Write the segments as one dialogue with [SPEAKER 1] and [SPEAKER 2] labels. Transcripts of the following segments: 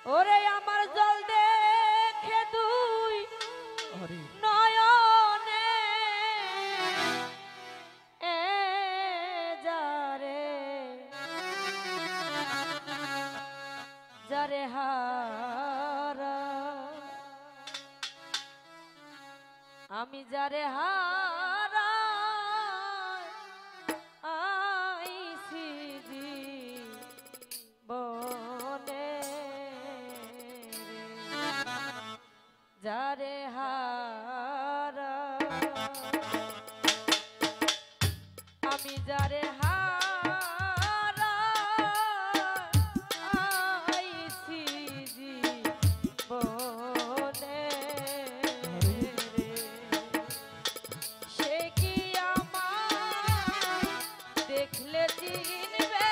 [SPEAKER 1] ওরে আমার জল দেখে দুই নয়নে এ যারে যারে হারা আমি যারে হারা আইছি জীবনে যারে হারা আমি যারে হারা আইছি জীবনে সে কি আমার দেখলে চিনবে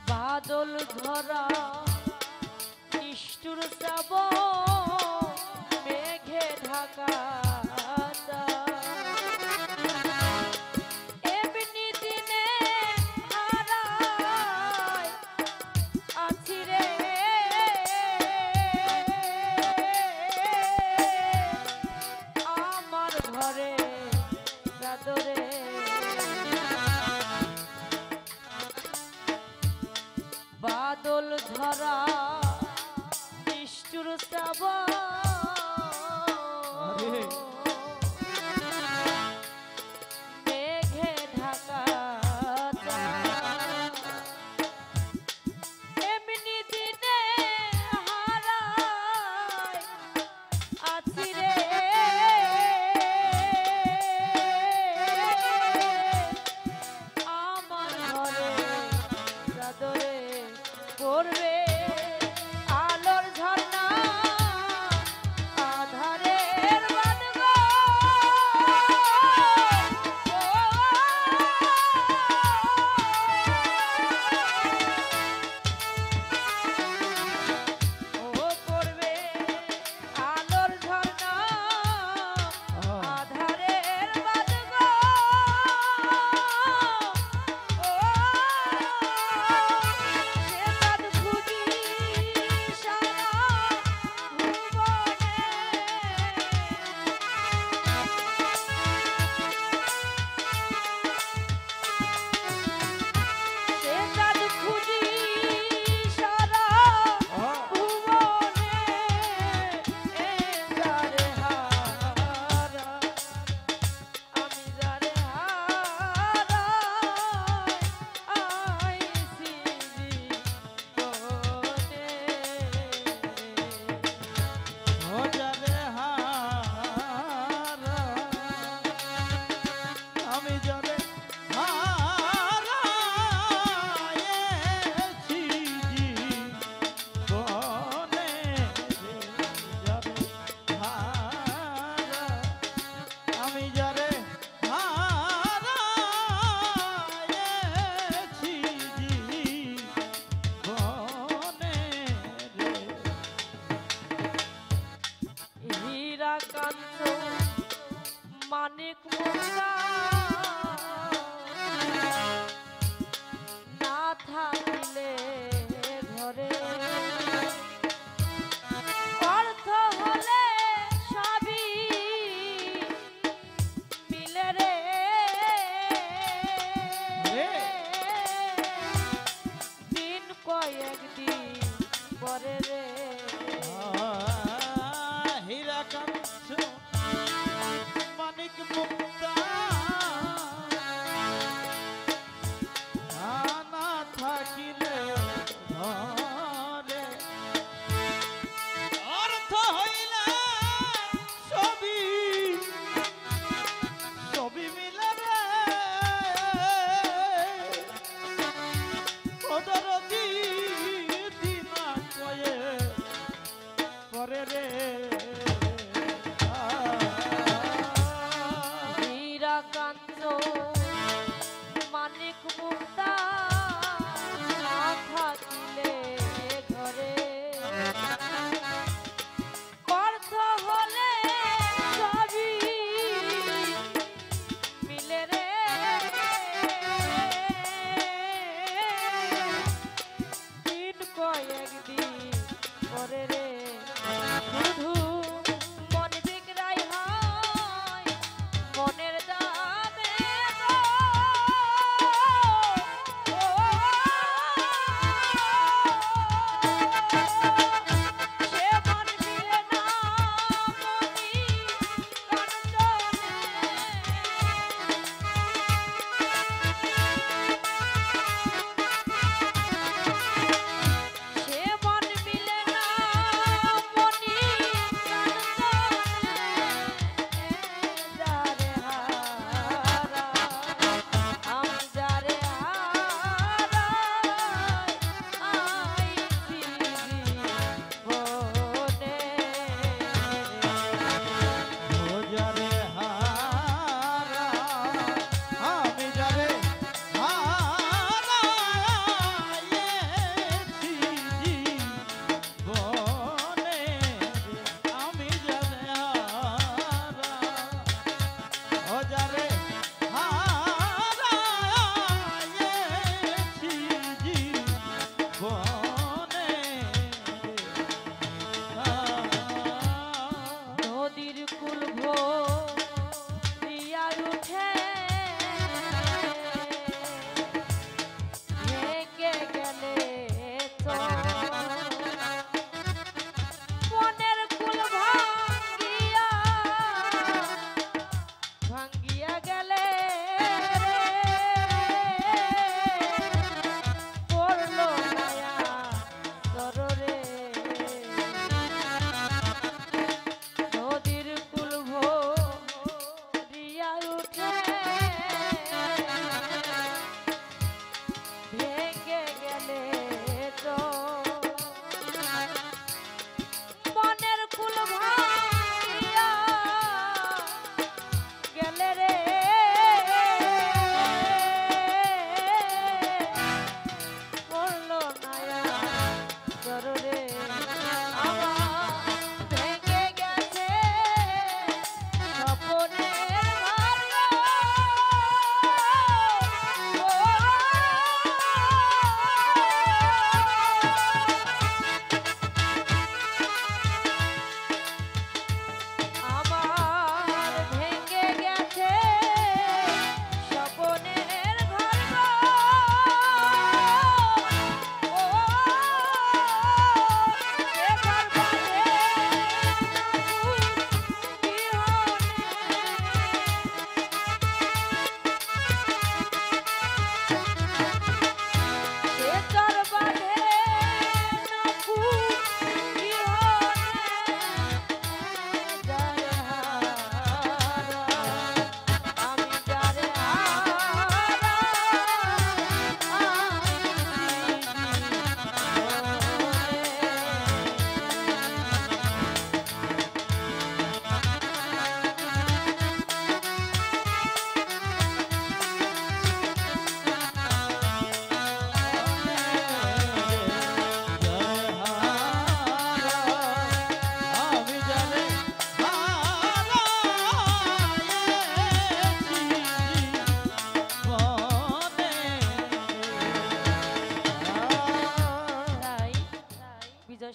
[SPEAKER 1] বাদল ধরা নিষ্ঠুর শ্রাবণ মেঘে ঢাকা এমনি দিনে হারায় আছি রে আমার ঘরে চাদরে বাদল ধরা নিষ্ঠুর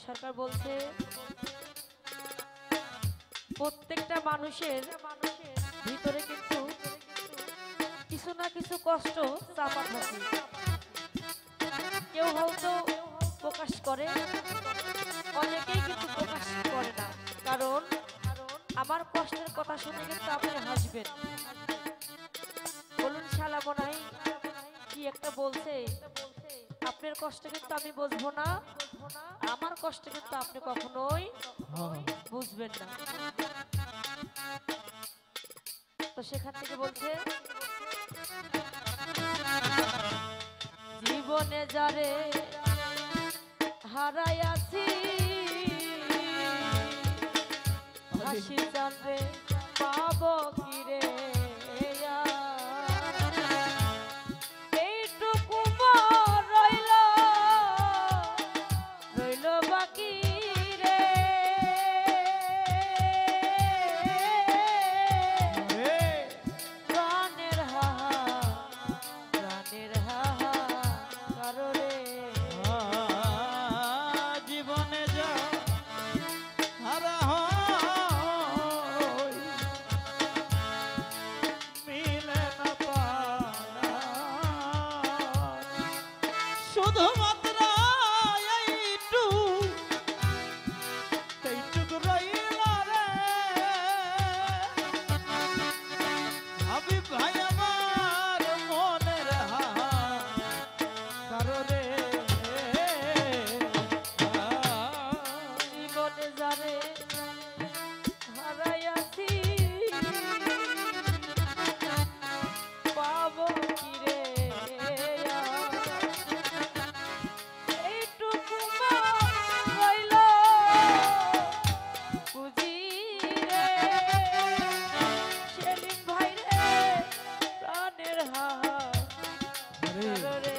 [SPEAKER 1] সরকার বলছে প্রত্যেকটা মানুষের ভিতরে কিন্তু কিছু না কিছু কষ্ট চাপা থাকে। কেউ হয়তো প্রকাশ করে, অনেকেই কিন্তু প্রকাশ করে না। কারণ আমার কষ্টের কথা শুনে কিন্তু আপনি হাসবেন, বলুন শালা মনে হয় কি একটা বলছে। আপনার কষ্ট কিন্তু আমি বুঝবো না, আমার কষ্ট কিন্তু আপনি কখনোই বুঝবেন না। তো সেখান থেকে বলছে জীবনে যারে হারাইয়াছি হাসি জানবে পাবো কি রে, এইটুকু রইল রইল বাকি রে, প্রাণের হাহা প্রাণের হাহা কারো রে।
[SPEAKER 2] জীবনে যা হারা মিলে না পারা, শুধুমাত্র এইটুকু রইল রে। হাবিব ভাই আমার মনের হাহাকার রে।
[SPEAKER 1] জীবনে যারে হারাইয়াছি পাবো কি রে, এইটুকু রইল বুঝি রে, সেলিম ভাই রে প্রাণের হাহা রে।